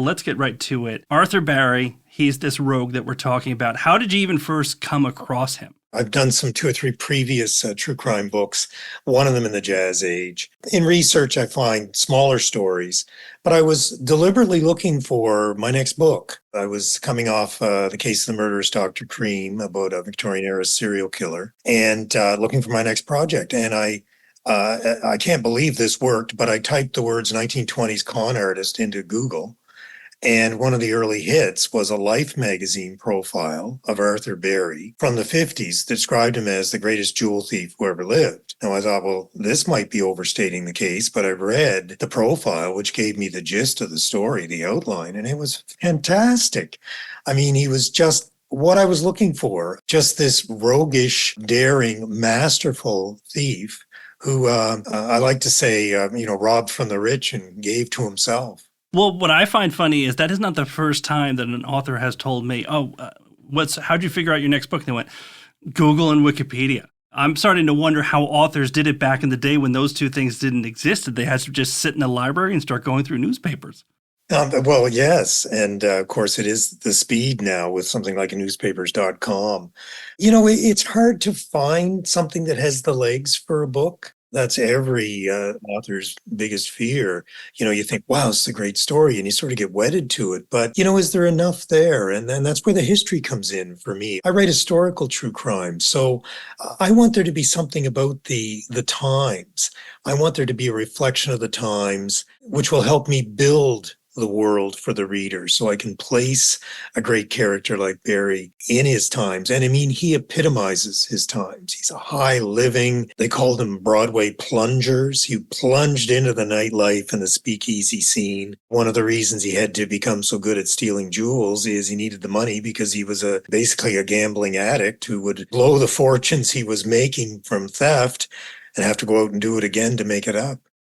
Let's get right to it. Arthur Barry, he's this rogue that we're talking about. How did you even first come across him? I've done some 2 or 3 previous true crime books, one of them in the Jazz Age. In research, I find smaller stories, but I was deliberately looking for my next book. I was coming off The Case of the Murderous Dr. Cream, about a Victorian-era serial killer, and looking for my next project. And I can't believe this worked, but I typed the words 1920s con artist into Google. And one of the early hits was a Life magazine profile of Arthur Barry from the 50s, described him as the greatest jewel thief who ever lived. Now I thought, well, this might be overstating the case, but I read the profile, which gave me the gist of the story, the outline, and it was fantastic. I mean, he was just what I was looking for, just this roguish, daring, masterful thief who I like to say, robbed from the rich and gave to himself. Well, what I find funny is that is not the first time that an author has told me, how'd you figure out your next book? And they went, Google and Wikipedia. I'm starting to wonder how authors did it back in the day when those two things didn't exist. Did they have to just sit in a library and start going through newspapers? Well, yes. And of course, it is the speed now with something like newspapers.com. It's hard to find something that has the legs for a book. That's every author's biggest fear. You think, wow, it's a great story, and you sort of get wedded to it. But, is there enough there? And then that's where the history comes in for me. I write historical true crime. So I want there to be something about the times. I want there to be a reflection of the times, which will help me build the world for the reader, so I can place a great character like Barry in his times. And I mean, he epitomizes his times. He's a high living, they called him Broadway plungers. He plunged into the nightlife and the speakeasy scene. One of the reasons he had to become so good at stealing jewels is he needed the money because he was basically a gambling addict who would blow the fortunes he was making from theft and have to go out and do it again to make it up.